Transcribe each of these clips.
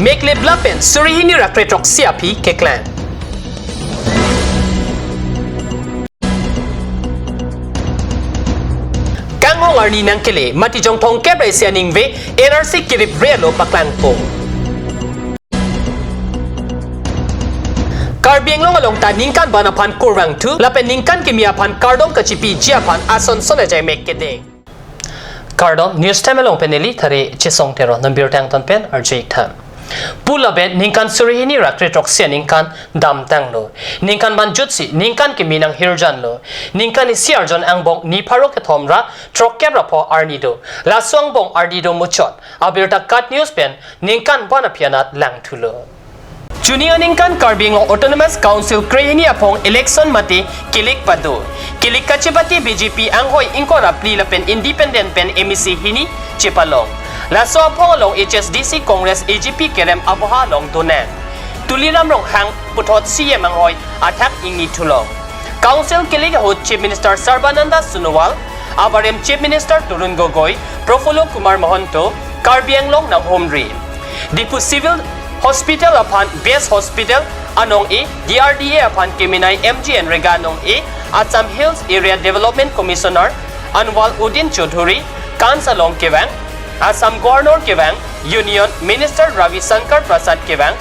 Mekleb lapen surihini rakretok siapi keklan. Kanghong arni nang kele mati jong thong kebre sianing ve NRC kirip relo paklang po. Karbieng long along ta ningkan banapan kurang tu lapen ningkan kimiapan kardom kachipi jiapan ason sonajay mekkede. Kardom news time along peneli thare chisong tero nambir tang ton pen RJ tham. Pula ben ningkan surihini rakre toksia ningkan dam tang lo. Ningkan ban jutsi ningkan kiminang hirjan lo. Ningkan isi arjon angbong ni paro ke thomra trokkebra po arnido. Laswang bong arnido muchot. Abirta kat news pen ningkan bana pianat lang tulo. Junior ningkan Karbieng Autonomous Council krehini apong election mati kilik padu. Kilik kachipati BJP anghoy ingkora pli lapen independent pen MEC hini chipalong. Laso apong long HSDC Congress AGP kerem aboha long donen. Tuliram rong hang putot CM anghoy attack ingi tulong. Council kilik hot Chief Minister Sarbananda Sunowal, abarem Chief Minister Turun Gogoi, Profulo Kumar Mohanto, Karbieng long ng Homri. Dipu Civil Hospital upon Base Hospital anong DRDA upon Kiminay MGN Reganong Assam Hills Area Development Commissioner Anwal Udin Chaudhuri Kansalong Kevang Assam Governor Kevang Union Minister Ravi Shankar Prasad Kevang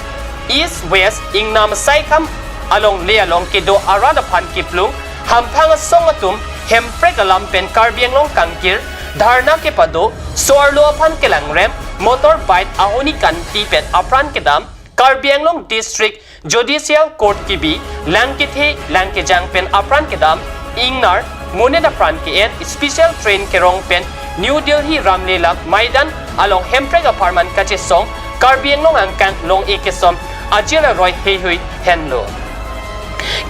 East West Ingnam Saikam along Lealong Kido Arad upon Kiplung Hampang Songatum Hemprek Alampen Karbieng Long Kangkir Dharna ke pado Suarlo upon Kelangrem Motorbike ahonikan tipet apran kedam Karbieng Long District Judicial Court kibi langkithe langkejang pen apran kedam ingnar moneda pran ke en special train kerong pen New Delhi Ramlela Maidan along Hempreg apartment kachesong Karbieng Long angkan long ekesom ajela roy hehui henlo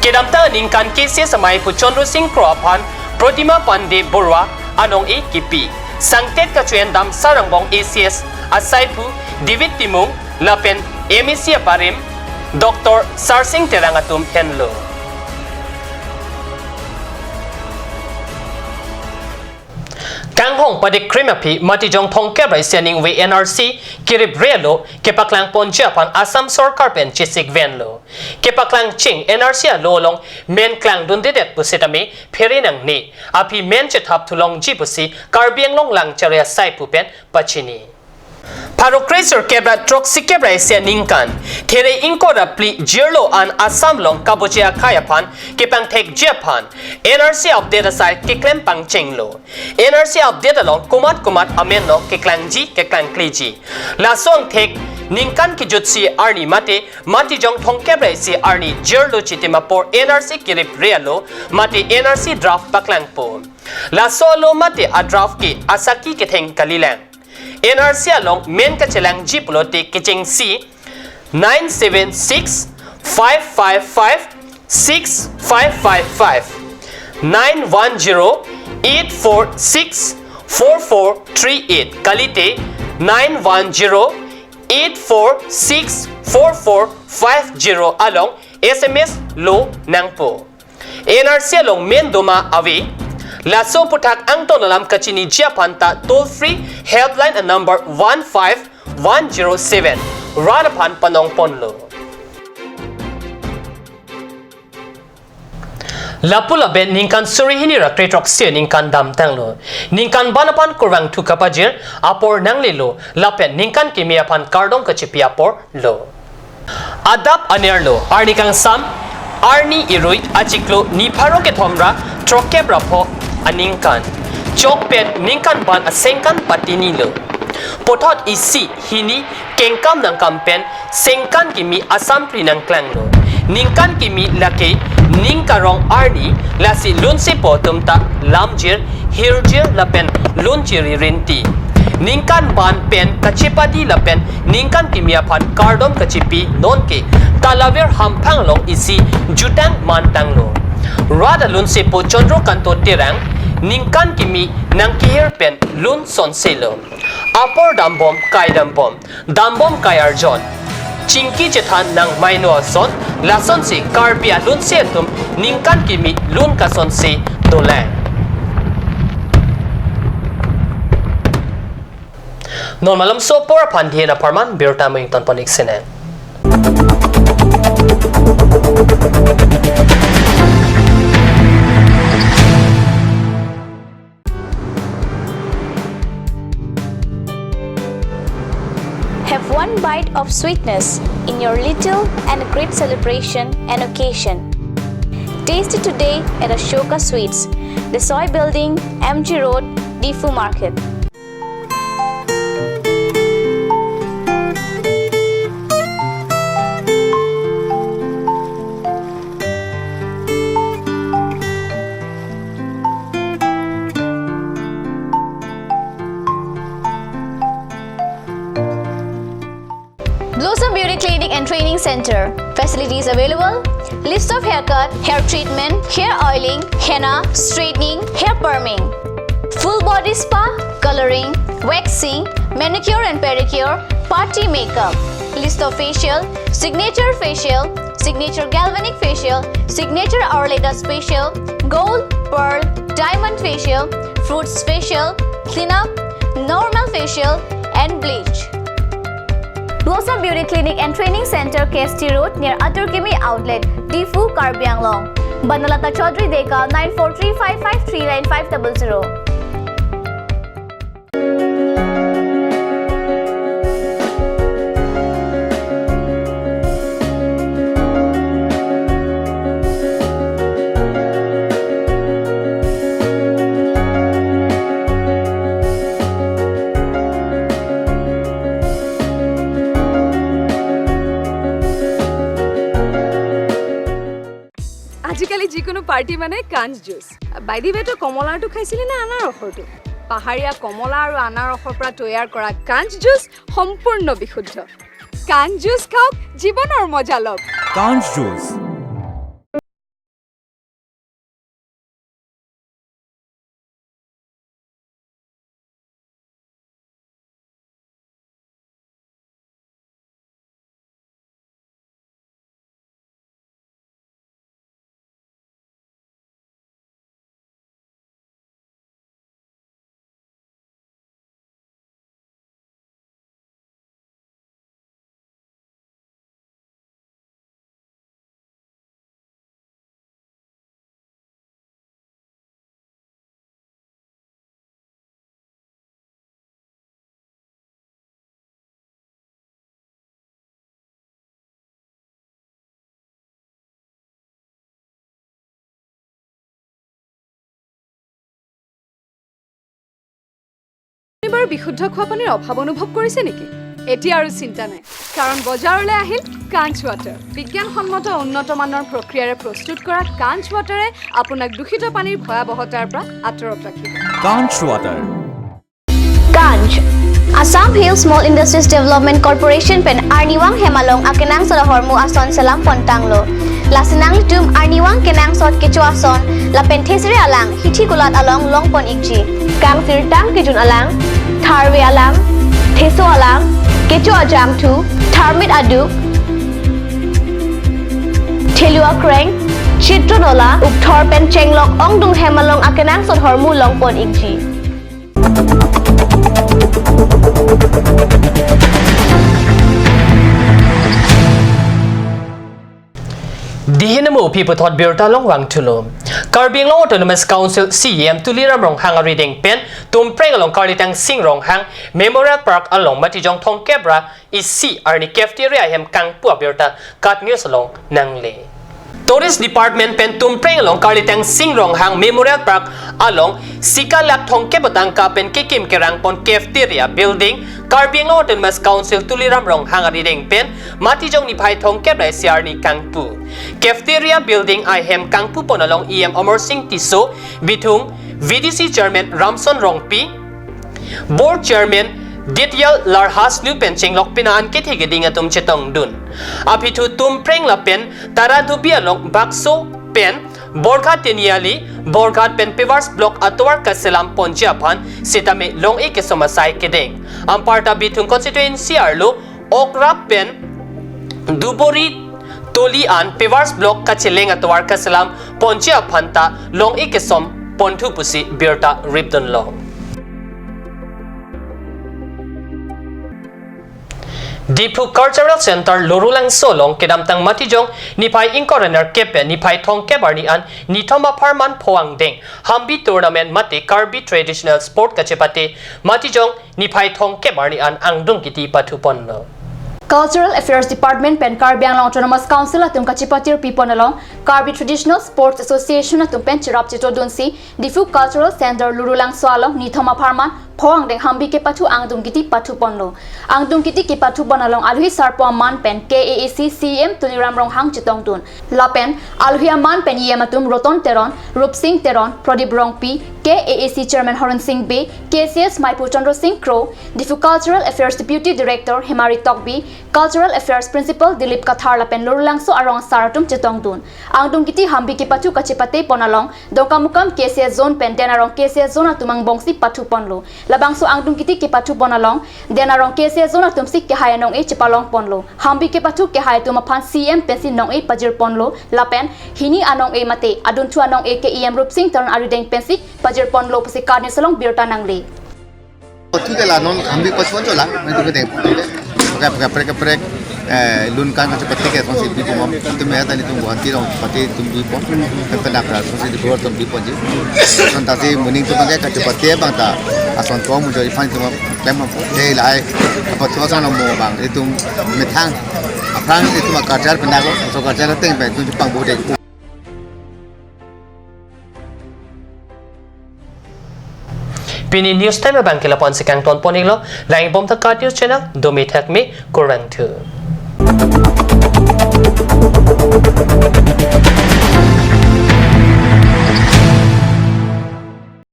kedamta ningkan kese samai puchonro sing kroapan Protima Pande Borwa anong kipi Sangtet kacuyan dam sarangbong ACS Asaipu David Timung Lapen MEC Parim Dr. Sarsing Terangatum Henlo. Kanghong pada krimapi mati jong thongkebra sianing we NRC kirip relo kepaklang ponjapan Assam Sarkar pen chisik venlo kepaklang ching NRC lolong men klang dundedet pusitame perinang ni api men chethap thulong jipusi Karbieng Long lang charia saipu pen pachini Paro Kraser kebra troksi kebra sianing kan tere inkora pli jirlo an Assam long kabochia kayapan kepang tek japan NRC update aside kiklem pang chenglo NRC update along kumat amenno kiklangji keklang kliji lasong tek ningkan kijutsi arni mati jong thongkebra si arni jirlo chitima por NRC kirip realo mati NRC draft paklang po lasolo mati a draft ki asaki ketheng kalilang NRC along main kachelang jiplote kiching C 976 555 6555 910 846 4438 kalite 910 846 4450 along SMS lo nangpo NRC along main doma awi Laso putak ang tonalam kachini Japanta toll-free helpline at number 15107 Radapan Panong Ponlo. Lapula ben ningkan surihini rakretok siya ningkan damtanglo. Ningkan banapan kurang tukapajir apor nang lilo lapen ningkan kimiapan kardong kachipi apor lo. Adap anerlo arnikang sam arni iruy achiklo ni paro kethomra trokkebra po aningkan chokpen ningkan ban asengkan patinilo potot isi hini kengkam nang kampen sengkan kimi Assam prinang klanglo ningkan kimi lake ningkarong arni lasi lunsi po tumta lamjir hirjir lapen lunjiri rinti ningkan ban pen kachipadi lapen ningkan kimiapan kardom kachipi nonke talaver hampanglong isi jutang mantanglo rada lunsi po chondro kanto tirang ningkan kimi nang kihir pen lun son selo apor dambom kai arjon chingki chethan nang maino son lason si karbia lun setum ningkan kimi lun kason si dolang Normalam so por pandhi na parman birta mo ton panik sinen. Have one bite of sweetness in your little and great celebration and occasion. Taste it today at Ashoka Sweets, the Soy Building, MG Road, Difu Market. Blossom Beauty Clinic and Training Center. Facilities available: list of haircut, hair treatment, hair oiling, henna, straightening, hair perming, full body spa, coloring, waxing, manicure and pedicure, party makeup. List of facial: signature galvanic facial, signature Our Latest facial, gold, pearl, diamond facial, fruits facial, cleanup, normal facial, and bleach. Blossom Beauty Clinic and Training Center, KST Road, near Atur Kimi Outlet, Difu, Karbi Anglong. Banalata Chaudhary Deka, 9435539500. আজিকালি যিকোনো party মানে কাঞ্চ juice. By the ৱে, তই কমলাটো খাইছিলি নে আনাৰসৰটো? পাহাৰীয়া কমলা আৰু আনাৰসৰ পৰা তৈয়াৰ কৰা কাঞ্চ জুচ সম্পূৰ্ণ বিশুদ্ধ। কাঞ্চ জুচ খাওক, জীৱনৰ মজা লওক। কাঞ্চ জুচ। এবাৰ বিশুদ্ধ খোৱা পানীৰ অভাৱ অনুভৱ কৰিছে নেকি? এতিয়া আৰু চিন্তা নাই, কাৰণ বজাৰলৈ আহিল কাঞ্চ ৱাটাৰ। বিজ্ঞানসন্মত উন্নত মানৰ প্ৰক্ৰিয়াৰে প্ৰস্তুত কৰা কাঞ্চ ৱাটাৰে আপোনাক দূষিত পানীৰ ভয়াৱহতাৰ পৰা আঁতৰত ৰাখিব। কাঞ্চ water. Kanj, Assam Hill Small Industries Development Corporation pen Arniwang Hemalong akenang sa hormu ason salam pontanglo. Lasinang tum Arniwang kenang sot kecu ason la penthesri alang hithi kulat along longpon ikji. Kang sirtang kijun alang, tharwe alang, theso alang, kecu ajam tu, tharmit aduk, thelua kreng, chitronola, ukthor pen chenglok ongdung Hemalong akenang sot hormu longpon ikji. Dihinamo people thought Birta Long Wang Tulum. Karbing Long Autonomous Council CM Tuliram Rong Hang a reading pen, Tum Preng along Karlitang Sing Rong Hang, Memorial Park along Matijong Tong Kebra is C. Arni Cafeteria Hem Kang Pua Birta, Kat News along Nangle. Tourist Department pen Tum Preng along Karlitang Sing Rong Hang Memorial Park along Sikalak Tong Kebotang Kapen Kikim Kerang Pon Cafeteria Building, Karbing Long Autonomous Council Tuliram Rong Hang a reading pen, Matijong Nipai Tong Kebra is Arni Kangpu. Cafeteria Building I Hem Kangpu Pon along EM Amor Singh Tiso, Bitung, VDC Chairman Ramson Rongpi, Board Chairman Dityal Larhas Lupen Chinglok Pinaan Kitigiding atum Chetong Dun. Apitu Tum Preng Lapen, Taradubia Long Bakso Pen, Borgat Teniali, Borgat Pen Pivars Block Atwar Kaselam Ponjapan, Sitame Long Ikesomasai Kiding. Amparta Bitung Constituency Arlo, Okra Pen, Dubori Tolian Pivars Block Kachileng Atwar Kaselam Ponjapan ta Long Ikesom Pontupusi Birta Ribdon Long. Dipu Cultural Center Lorulang Solong Kedamtang Matijong Nipai Inkorener Kepe Nipai Thong Kebarnian Nitoma Parman Poang Ding Hambi Tournament Mati Karbi Traditional Sport Kachepati Matijong Nipai Thong Kebarnian Angdung Kiti Patuponlo. Cultural Affairs Department pen Karbiang Autonomous Council atung kachipatir pipon along Karbi Traditional Sports Association atung pen chirap chito dunsi Difu Cultural Center Lurulang Swalong Nithoma Parman Phoang deng hambi ke patu angdung kiti patu ponlo angdung kiti ke patu bonalong alhui sarpo man pen KAAC CM Tuliram Rong Hang chitong tun lapen alhui man pen yematum Roton Teron Rup Singh Teron Pradip Rong P KAAC Chairman Horan Singh B KCS Maipu Chandra Singh Crow Difu Cultural Affairs Deputy Director Himari Tokbi Cultural Affairs Principal Dilip Kathar lapen Lurulang so arong saratum chitong tun angdung kiti hambi ke patu kachipate ponalong dokamukam KCS Zone pen denarong KCS Zone atumang bongsi patu ponlo labang so angdung kiti ke patu bonalong denarong KCS Zone atumsi ke hai nong e chipalong ponlo hambi ke patu ke hai tumaphan CM pensin nong e pajir ponlo lapen hini anong e mate adun thu anong e ke EM Rup Singh Taron arideng pensik pajir ponlo pasi karni salong birta nangli ठीक है लानों हम भी पचपन चला मैं तो कहते हैं प्रैक लून का कुछ पत्ते के सोची भी तुम मैं आता नहीं तुम गुवाहाटी रहो पत्ते तुम भी पहुंच तो ना कर सोची दिखो तुम भी पहुंचे संतासी मुनिंग तो बंगे कुछ पत्ते बंता असंत को मुझे इफान तुम क्लेम दे लाए अब तो असंत मो बांग ये तुम मिठांग अफ्रांग ये तुम काचार पिनागो तो काचार तेंग पे तुम पंग बोले Pini News Time Bangkila Pon Sikang Ton Ponilo, Lang Bom the Card News Channel, Domi Thak Me, Kurang 2.